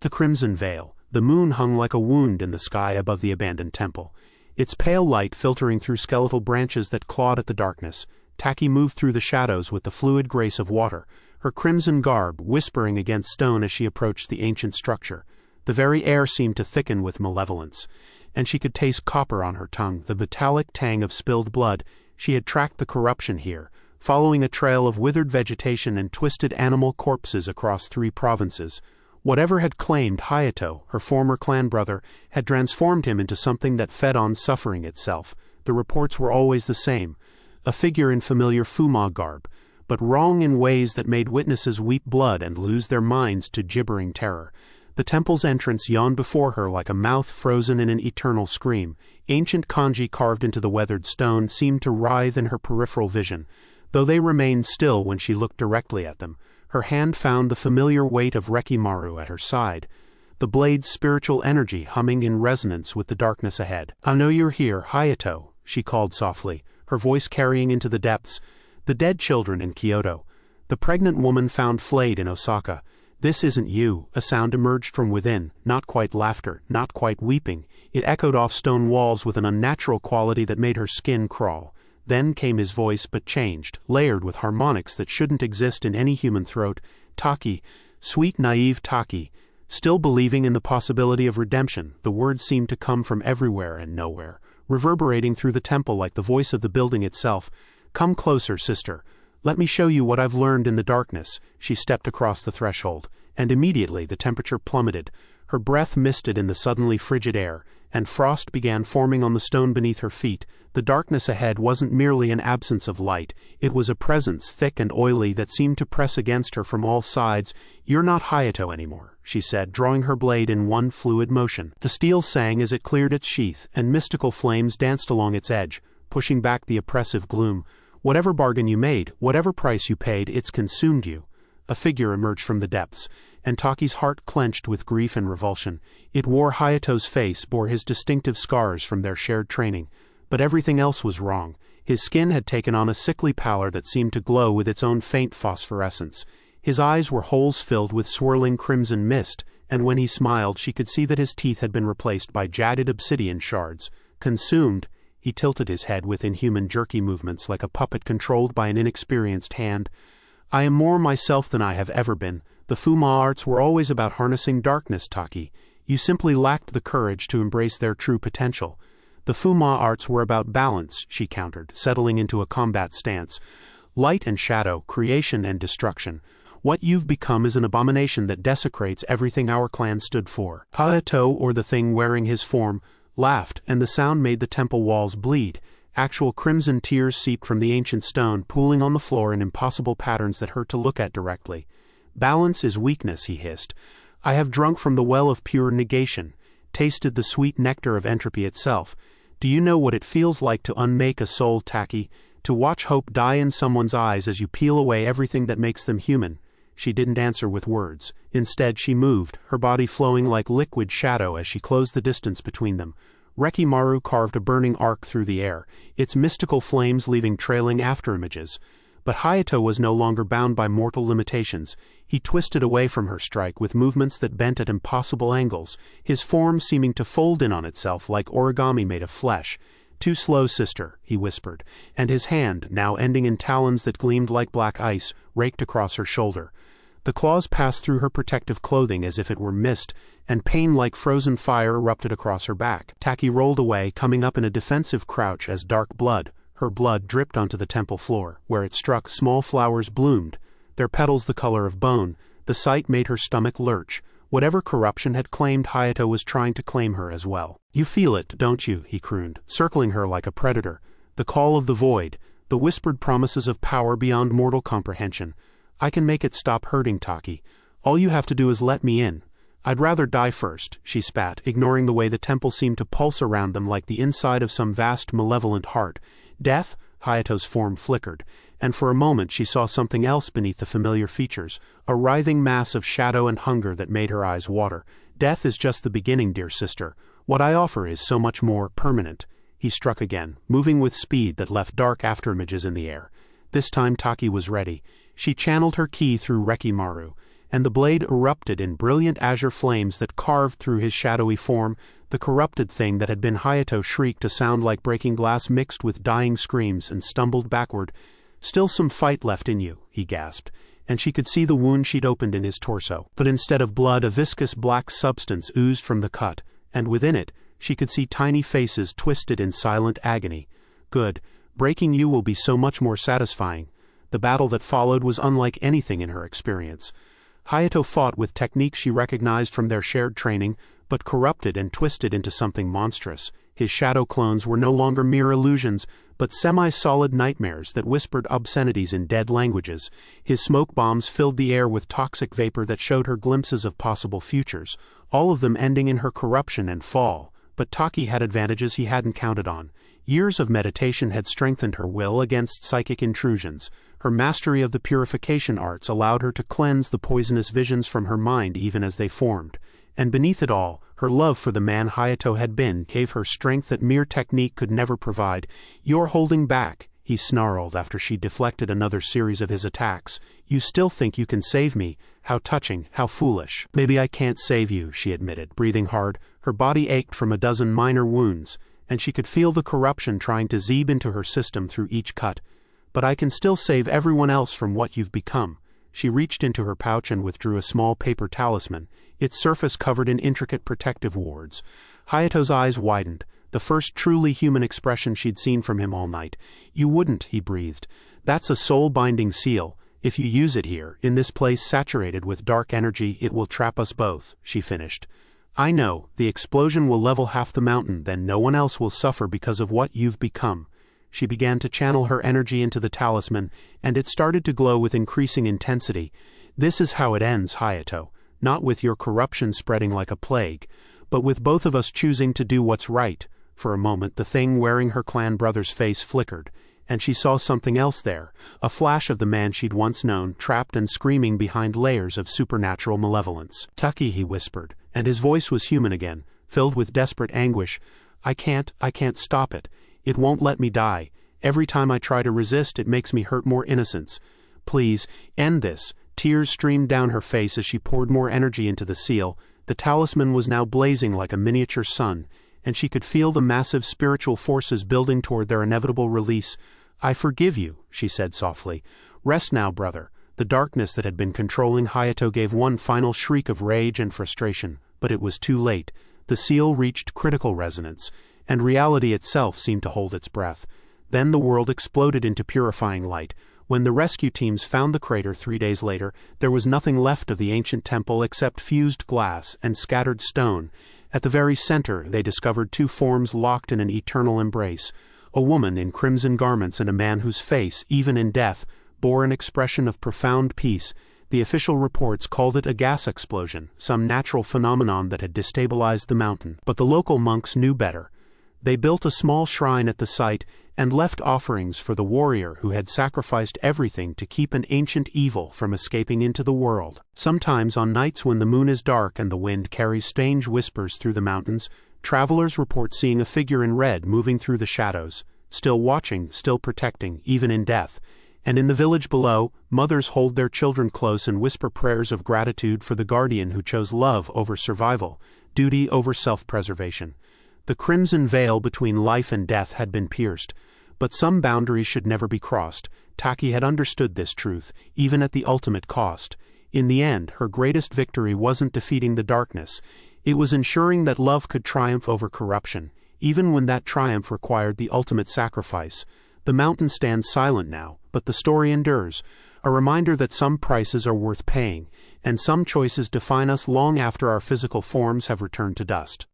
The crimson veil. The moon hung like a wound in the sky above the abandoned temple, its pale light filtering through skeletal branches that clawed at the darkness. Taki moved through the shadows with the fluid grace of water, her crimson garb whispering against stone as she approached the ancient structure. The very air seemed to thicken with malevolence, and she could taste copper on her tongue, the metallic tang of spilled blood. She had tracked the corruption here, following a trail of withered vegetation and twisted animal corpses across 3 provinces. Whatever had claimed Hayato, her former clan brother, had transformed him into something that fed on suffering itself. The reports were always the same, a figure in familiar Fuma garb, but wrong in ways that made witnesses weep blood and lose their minds to gibbering terror. The temple's entrance yawned before her like a mouth frozen in an eternal scream. Ancient kanji carved into the weathered stone seemed to writhe in her peripheral vision, though they remained still when she looked directly at them. Her hand found the familiar weight of Rekimaru at her side, the blade's spiritual energy humming in resonance with the darkness ahead. "I know you're here, Hayato," she called softly, her voice carrying into the depths. "The dead children in Kyoto. The pregnant woman found flayed in Osaka. This isn't you." A sound emerged from within, not quite laughter, not quite weeping. It echoed off stone walls with an unnatural quality that made her skin crawl. Then came his voice, but changed, layered with harmonics that shouldn't exist in any human throat. "Taki, sweet naive Taki." Still believing in the possibility of redemption, the words seemed to come from everywhere and nowhere, reverberating through the temple like the voice of the building itself. "Come closer, sister. Let me show you what I've learned in the darkness." She stepped across the threshold, and immediately the temperature plummeted. Her breath misted in the suddenly frigid air, and frost began forming on the stone beneath her feet. The darkness ahead wasn't merely an absence of light, it was a presence thick and oily that seemed to press against her from all sides. "You're not Hayato anymore," she said, drawing her blade in one fluid motion. The steel sang as it cleared its sheath, and mystical flames danced along its edge, pushing back the oppressive gloom. "Whatever bargain you made, whatever price you paid, it's consumed you." A figure emerged from the depths, and Taki's heart clenched with grief and revulsion. It wore Hayato's face, bore his distinctive scars from their shared training. But everything else was wrong. His skin had taken on a sickly pallor that seemed to glow with its own faint phosphorescence. His eyes were holes filled with swirling crimson mist, and when he smiled she could see that his teeth had been replaced by jagged obsidian shards. Consumed, he tilted his head with inhuman jerky movements like a puppet controlled by an inexperienced hand. "I am more myself than I have ever been. The Fuma arts were always about harnessing darkness, Taki. You simply lacked the courage to embrace their true potential." "The Fuma arts were about balance," she countered, settling into a combat stance. "Light and shadow, creation and destruction. What you've become is an abomination that desecrates everything our clan stood for." Hayato, or the thing wearing his form, laughed, and the sound made the temple walls bleed. Actual crimson tears seeped from the ancient stone, pooling on the floor in impossible patterns that hurt to look at directly. "Balance is weakness," he hissed. "I have drunk from the well of pure negation, tasted the sweet nectar of entropy itself. Do you know what it feels like to unmake a soul, Taki? To watch hope die in someone's eyes as you peel away everything that makes them human?" She didn't answer with words. Instead she moved, her body flowing like liquid shadow as she closed the distance between them. Rekimaru carved a burning arc through the air, its mystical flames leaving trailing afterimages. But Hayato was no longer bound by mortal limitations. He twisted away from her strike with movements that bent at impossible angles, his form seeming to fold in on itself like origami made of flesh. "Too slow, sister," he whispered, and his hand, now ending in talons that gleamed like black ice, raked across her shoulder. The claws passed through her protective clothing as if it were mist, and pain like frozen fire erupted across her back. Taki rolled away, coming up in a defensive crouch as dark blood, her blood, dripped onto the temple floor. Where it struck, small flowers bloomed, their petals the color of bone. The sight made her stomach lurch. Whatever corruption had claimed Hayato was trying to claim her as well. "You feel it, don't you?" he crooned, circling her like a predator. "The call of the void, the whispered promises of power beyond mortal comprehension. I can make it stop hurting, Taki. All you have to do is let me in." "I'd rather die first," she spat, ignoring the way the temple seemed to pulse around them like the inside of some vast malevolent heart. "Death?" Hayato's form flickered, and for a moment she saw something else beneath the familiar features, a writhing mass of shadow and hunger that made her eyes water. "Death is just the beginning, dear sister. What I offer is so much more permanent." He struck again, moving with speed that left dark afterimages in the air. This time Taki was ready. She channeled her ki through Rekimaru, and the blade erupted in brilliant azure flames that carved through his shadowy form. The corrupted thing that had been Hayato shrieked a sound like breaking glass mixed with dying screams and stumbled backward. "Still some fight left in you," he gasped, and she could see the wound she'd opened in his torso. But instead of blood, a viscous black substance oozed from the cut, and within it, she could see tiny faces twisted in silent agony. "Good. Breaking you will be so much more satisfying." The battle that followed was unlike anything in her experience. Hayato fought with techniques she recognized from their shared training, but corrupted and twisted into something monstrous. His shadow clones were no longer mere illusions, but semi-solid nightmares that whispered obscenities in dead languages. His smoke bombs filled the air with toxic vapor that showed her glimpses of possible futures, all of them ending in her corruption and fall. But Taki had advantages he hadn't counted on. Years of meditation had strengthened her will against psychic intrusions. Her mastery of the purification arts allowed her to cleanse the poisonous visions from her mind even as they formed. And beneath it all, her love for the man Hayato had been gave her strength that mere technique could never provide. "You're holding back," he snarled after she deflected another series of his attacks. "You still think you can save me? How touching, how foolish." "Maybe I can't save you," she admitted, breathing hard. Her body ached from a dozen minor wounds, and she could feel the corruption trying to seep into her system through each cut. "But I can still save everyone else from what you've become." She reached into her pouch and withdrew a small paper talisman, its surface covered in intricate protective wards. Hayato's eyes widened, the first truly human expression she'd seen from him all night. "You wouldn't," he breathed. "That's a soul-binding seal. If you use it here, in this place saturated with dark energy, it will trap us both," she finished. "I know, the explosion will level half the mountain, then no one else will suffer because of what you've become." She began to channel her energy into the talisman, and it started to glow with increasing intensity. "This is how it ends, Hayato. Not with your corruption spreading like a plague, but with both of us choosing to do what's right." For a moment the thing wearing her clan brother's face flickered, and she saw something else there, a flash of the man she'd once known, trapped and screaming behind layers of supernatural malevolence. "Taki," he whispered, and his voice was human again, filled with desperate anguish. I can't stop it. It won't let me die. Every time I try to resist, it makes me hurt more innocents. Please, end this." Tears streamed down her face as she poured more energy into the seal. The talisman was now blazing like a miniature sun, and she could feel the massive spiritual forces building toward their inevitable release. "I forgive you," she said softly. "Rest now, brother." The darkness that had been controlling Hayato gave one final shriek of rage and frustration, but it was too late. The seal reached critical resonance, and reality itself seemed to hold its breath. Then the world exploded into purifying light. When the rescue teams found the crater 3 days later, there was nothing left of the ancient temple except fused glass and scattered stone. At the very center, they discovered two forms locked in an eternal embrace, a woman in crimson garments and a man whose face, even in death, bore an expression of profound peace. The official reports called it a gas explosion, some natural phenomenon that had destabilized the mountain. But the local monks knew better. They built a small shrine at the site and left offerings for the warrior who had sacrificed everything to keep an ancient evil from escaping into the world. Sometimes on nights when the moon is dark and the wind carries strange whispers through the mountains, travelers report seeing a figure in red moving through the shadows, still watching, still protecting, even in death. And in the village below, mothers hold their children close and whisper prayers of gratitude for the guardian who chose love over survival, duty over self-preservation. The crimson veil between life and death had been pierced, but some boundaries should never be crossed. Taki had understood this truth, even at the ultimate cost. In the end, her greatest victory wasn't defeating the darkness. It was ensuring that love could triumph over corruption, even when that triumph required the ultimate sacrifice. The mountain stands silent now, but the story endures, a reminder that some prices are worth paying, and some choices define us long after our physical forms have returned to dust.